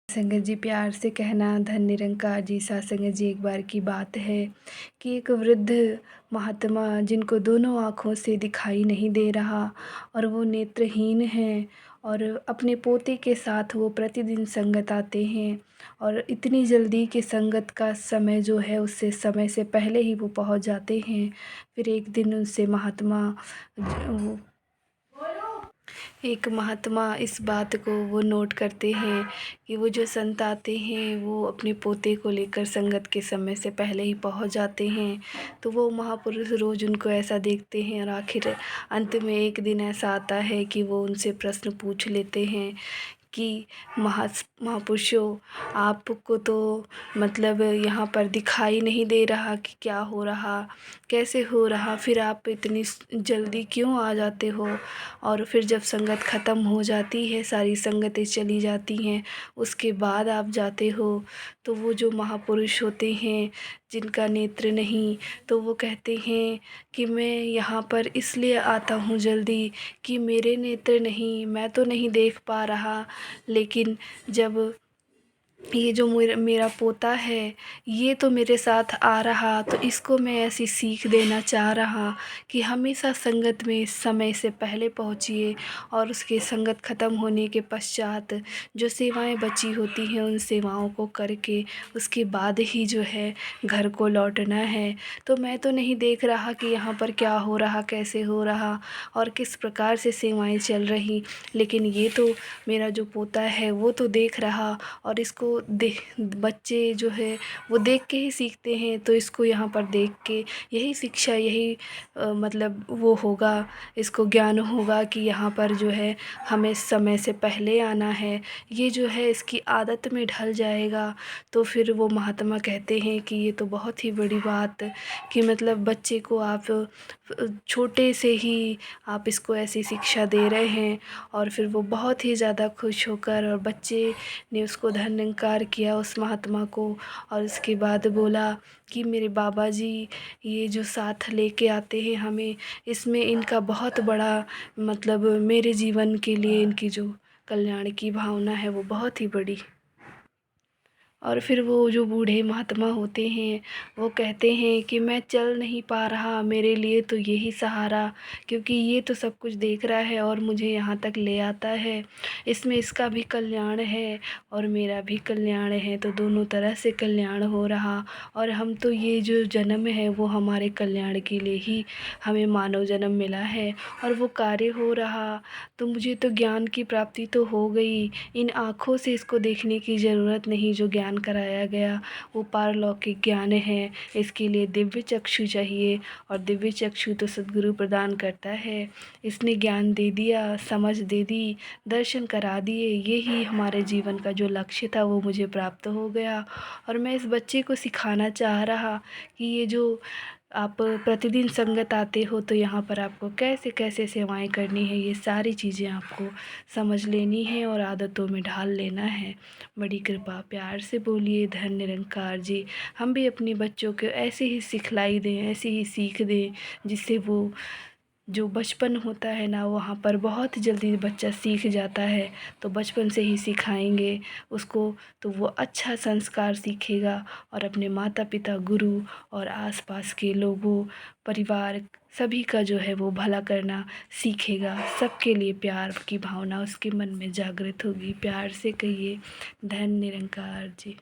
संगत जी, प्यार से कहना धन निरंकार जी। साथ संगत जी, एक बार की बात है कि एक वृद्ध महात्मा जिनको दोनों आँखों से दिखाई नहीं दे रहा और वो नेत्रहीन हैं, और अपने पोते के साथ वो प्रतिदिन संगत आते हैं, और इतनी जल्दी कि संगत का समय जो है उससे समय से पहले ही वो पहुंच जाते हैं। फिर एक दिन उनसे एक महात्मा इस बात को वो नोट करते हैं कि वो जो संत आते हैं वो अपने पोते को लेकर संगत के समय से पहले ही पहुंच जाते हैं। तो वो महापुरुष रोज़ उनको ऐसा देखते हैं, और आखिर अंत में एक दिन ऐसा आता है कि वो उनसे प्रश्न पूछ लेते हैं कि महापुरुषों, आपको तो मतलब यहाँ पर दिखाई नहीं दे रहा कि क्या हो रहा, कैसे हो रहा, फिर आप इतनी जल्दी क्यों आ जाते हो, और फिर जब संगत ख़त्म हो जाती है, सारी संगतें चली जाती हैं, उसके बाद आप जाते हो। तो वो जो महापुरुष होते हैं जिनका नेत्र नहीं, तो वो कहते हैं कि मैं यहाँ पर इसलिए आता हूँ जल्दी कि मेरे नेत्र नहीं, मैं तो नहीं देख पा रहा, लेकिन जब ये जो मेरा पोता है ये तो मेरे साथ आ रहा, तो इसको मैं ऐसी सीख देना चाह रहा कि हमेशा संगत में समय से पहले पहुँचिए, और उसके संगत ख़त्म होने के पश्चात जो सेवाएं बची होती हैं उन सेवाओं को करके उसके बाद ही जो है घर को लौटना है। तो मैं तो नहीं देख रहा कि यहाँ पर क्या हो रहा, कैसे हो रहा और किस प्रकार से सेवाएं चल रही, लेकिन ये तो मेरा जो पोता है वो तो देख रहा, और इसको देख बच्चे जो है वो देख के ही सीखते हैं। तो इसको यहाँ पर देख के यही शिक्षा, यही मतलब वो होगा, इसको ज्ञान होगा कि यहाँ पर जो है हमें समय से पहले आना है, ये जो है इसकी आदत में ढल जाएगा। तो फिर वो महात्मा कहते हैं कि ये तो बहुत ही बड़ी बात कि मतलब बच्चे को आप छोटे से ही आप इसको ऐसी शिक्षा दे रहे हैं। और फिर वो बहुत ही ज़्यादा खुश होकर, और बच्चे ने उसको धन्यवाद किया उस महात्मा को, और उसके बाद बोला कि मेरे बाबा जी ये जो साथ लेके आते हैं हमें, इसमें इनका बहुत बड़ा मतलब मेरे जीवन के लिए इनकी जो कल्याण की भावना है वो बहुत ही बड़ी। और फिर वो जो बूढ़े महात्मा होते हैं वो कहते हैं कि मैं चल नहीं पा रहा, मेरे लिए तो यही सहारा, क्योंकि ये तो सब कुछ देख रहा है और मुझे यहाँ तक ले आता है, इसमें इसका भी कल्याण है और मेरा भी कल्याण है, तो दोनों तरह से कल्याण हो रहा। और हम तो ये जो जन्म है वो हमारे कल्याण के लिए ही हमें मानव जन्म मिला है, और वो कार्य हो रहा। तो मुझे तो ज्ञान की प्राप्ति तो हो गई, इन आँखों से इसको देखने की ज़रूरत नहीं, जो ज्ञान कराया गया वो पारलौकिक ज्ञान है। इसके लिए दिव्य चक्षु चाहिए, और दिव्य चक्षु तो सद्गुरु प्रदान करता है। इसने ज्ञान दे दिया, समझ दे दी, दर्शन करा दिए, यही हमारे जीवन का जो लक्ष्य था वो मुझे प्राप्त हो गया। और मैं इस बच्चे को सिखाना चाह रहा कि ये जो आप प्रतिदिन संगत आते हो तो यहाँ पर आपको कैसे कैसे सेवाएं करनी है, ये सारी चीज़ें आपको समझ लेनी है और आदतों में ढाल लेना है। बड़ी कृपा, प्यार से बोलिए धन निरंकार जी। हम भी अपने बच्चों को ऐसे ही सिखलाई दें, ऐसे ही सीख दें, जिससे वो जो बचपन होता है ना वहाँ पर बहुत जल्दी बच्चा सीख जाता है। तो बचपन से ही सिखाएंगे उसको तो वो अच्छा संस्कार सीखेगा, और अपने माता पिता, गुरु और आसपास के लोगों, परिवार सभी का जो है वो भला करना सीखेगा। सबके लिए प्यार की भावना उसके मन में जागृत होगी। प्यार से कहिए धन निरंकार जी।